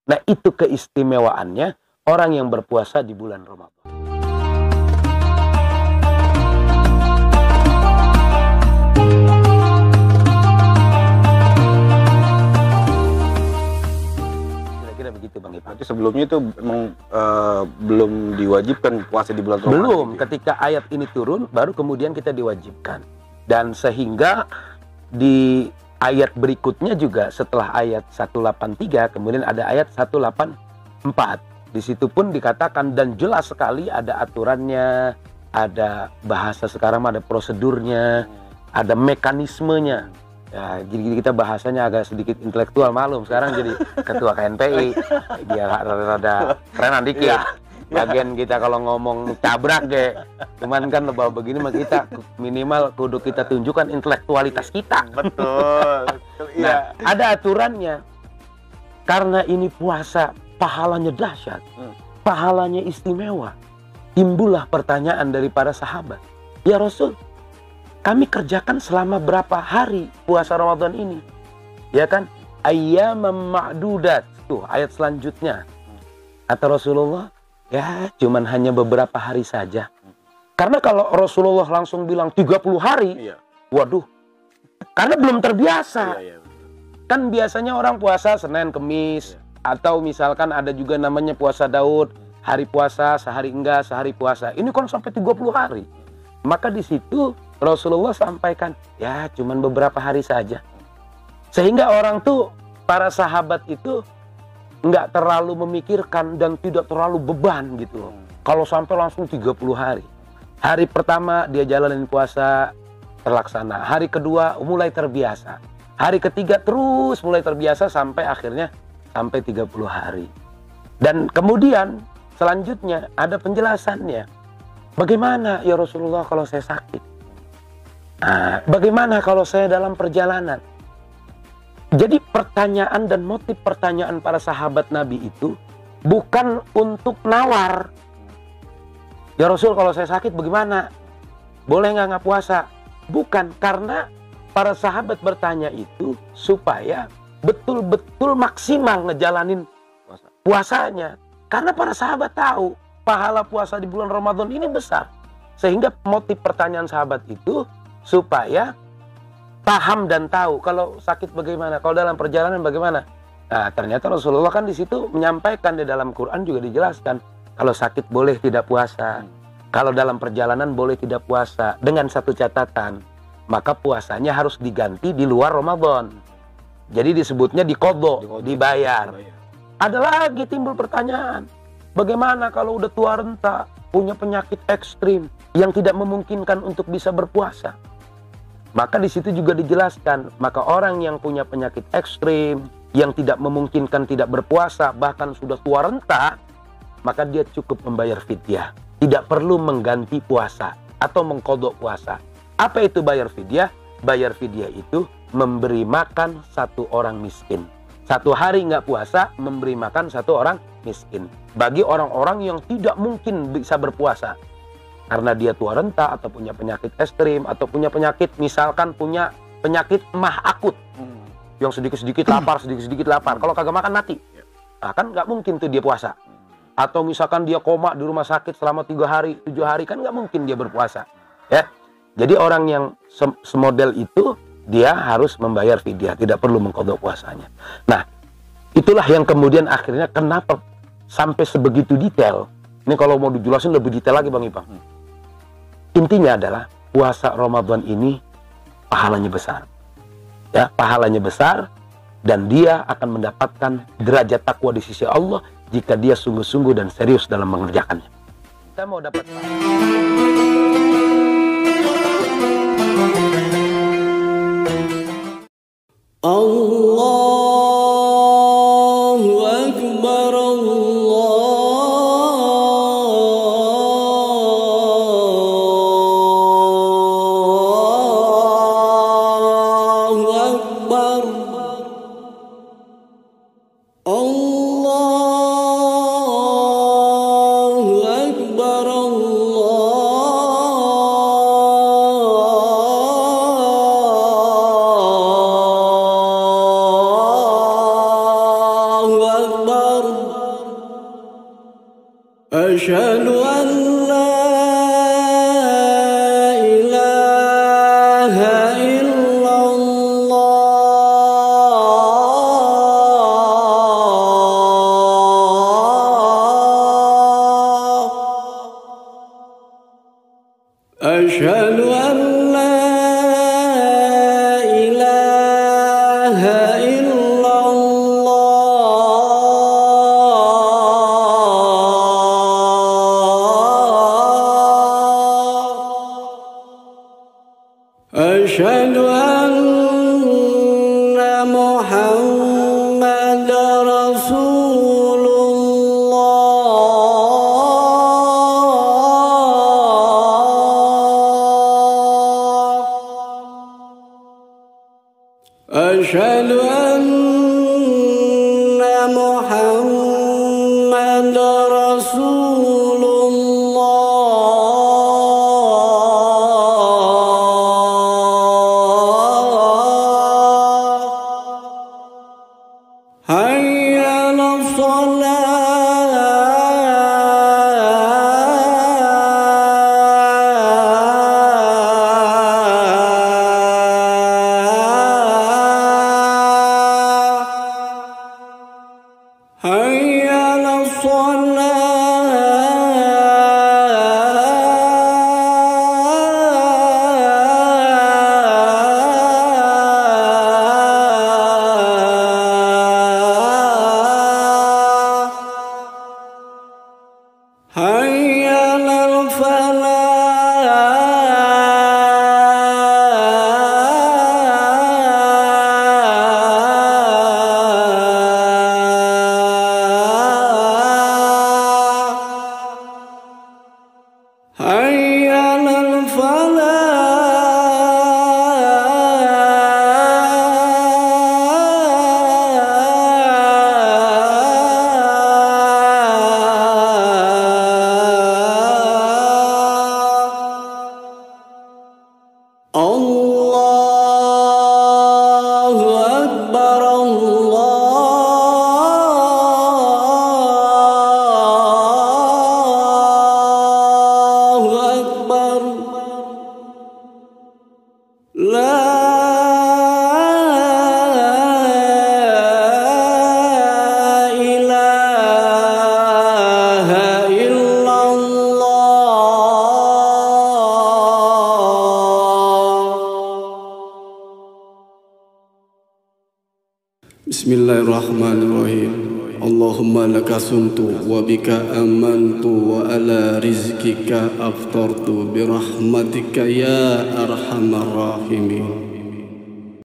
Nah, itu keistimewaannya orang yang berpuasa di bulan Ramadan. Kira-kira begitu Bang Ipang. Berarti sebelumnya itu memang belum diwajibkan puasa di bulan Ramadan? Belum, ketika ayat ini turun baru kemudian kita diwajibkan. Dan sehingga di ayat berikutnya juga setelah ayat 183 kemudian ada ayat 184. Di situ pun dikatakan dan jelas sekali ada aturannya, ada bahasa sekarang ada prosedurnya, ada mekanismenya. Ya, jadi kita bahasanya agak sedikit intelektual, malum sekarang jadi ketua KNPI dia rada kerenan dikit. Bagian kita kalau ngomong tabrak deh, cuman kan lebah begini mah kita minimal kudu kita tunjukkan intelektualitas kita. Betul. Nah, ada aturannya. Karena ini puasa pahalanya dahsyat, pahalanya istimewa. Timbullah pertanyaan dari para sahabat, ya Rasul, kami kerjakan selama berapa hari puasa Ramadan ini? Ya kan? Ayyamam ma'dudat. Tuh ayat selanjutnya. Kata Rasulullah, ya cuman hanya beberapa hari saja. Karena kalau Rasulullah langsung bilang 30 hari, waduh. Karena belum terbiasa. Kan biasanya orang puasa Senin, Kemis, atau misalkan ada juga namanya puasa Daud, hari puasa, sehari enggak, sehari puasa. Ini kan sampai 30 hari. Maka di situ Rasulullah sampaikan, ya cuman beberapa hari saja. Sehingga orang tuh, para sahabat itu nggak terlalu memikirkan dan tidak terlalu beban gitu. Kalau sampai langsung 30 hari. Hari pertama dia jalanin puasa terlaksana. Hari kedua mulai terbiasa. Hari ketiga terus mulai terbiasa sampai akhirnya sampai 30 hari. Dan kemudian selanjutnya ada penjelasannya. Bagaimana ya Rasulullah kalau saya sakit? Nah, bagaimana kalau saya dalam perjalanan? Jadi pertanyaan dan motif pertanyaan para sahabat Nabi itu bukan untuk nawar. Ya Rasul kalau saya sakit bagaimana? Boleh nggak puasa? Bukan, karena para sahabat bertanya itu supaya betul-betul maksimal ngejalanin puasanya. Karena para sahabat tahu pahala puasa di bulan Ramadan ini besar. Sehingga motif pertanyaan sahabat itu supaya paham dan tahu kalau sakit bagaimana, kalau dalam perjalanan bagaimana. Nah, ternyata Rasulullah kan di situ menyampaikan, di dalam Quran juga dijelaskan kalau sakit boleh tidak puasa, kalau dalam perjalanan boleh tidak puasa, dengan satu catatan, maka puasanya harus diganti di luar Ramadan. Jadi disebutnya diqadha, dibayar. Ada lagi timbul pertanyaan, bagaimana kalau udah tua renta, punya penyakit ekstrim yang tidak memungkinkan untuk bisa berpuasa? Maka di situ juga dijelaskan, maka orang yang punya penyakit ekstrim, yang tidak memungkinkan tidak berpuasa, bahkan sudah tua renta, maka dia cukup membayar fidyah. Tidak perlu mengganti puasa atau mengqadha puasa. Apa itu bayar fidyah? Bayar fidyah itu memberi makan satu orang miskin. Satu hari nggak puasa, memberi makan satu orang miskin. Bagi orang-orang yang tidak mungkin bisa berpuasa. Karena dia tua renta atau punya penyakit ekstrim atau punya penyakit, misalkan punya penyakit mah akut yang sedikit-sedikit lapar, sedikit-sedikit lapar. Kalau kagak makan mati. Nah, kan nggak mungkin tuh dia puasa. Atau misalkan dia koma di rumah sakit selama 3 hari, 7 hari, kan nggak mungkin dia berpuasa. Ya. Jadi orang yang semodel itu dia harus membayar fidyah, tidak perlu mengqadha puasanya. Nah, itulah yang kemudian akhirnya kenapa sampai sebegitu detail. Ini kalau mau dijelasin lebih detail lagi Bang Ipang. Intinya adalah puasa Ramadan ini pahalanya besar. Ya, pahalanya besar dan dia akan mendapatkan derajat takwa di sisi Allah jika dia sungguh-sungguh dan serius dalam mengerjakannya. Kita mau dapat Allahu Akbar, أشهد أن لا إله إلا الله أشهد أن لا إله إلا أشهد أن محمد رسول الله أشهد أن محمد رسول حي على الصلاة حي على الصلاة حي على الفلاح حي على الفلاح الله أكبر الله أكبر لا إله إلا الله. Bismillahirrahmanirrahim. Allahumma laka sumtu wa bika amantu wa ala rizkika aftartu birahmatika ya arhamar rahimin.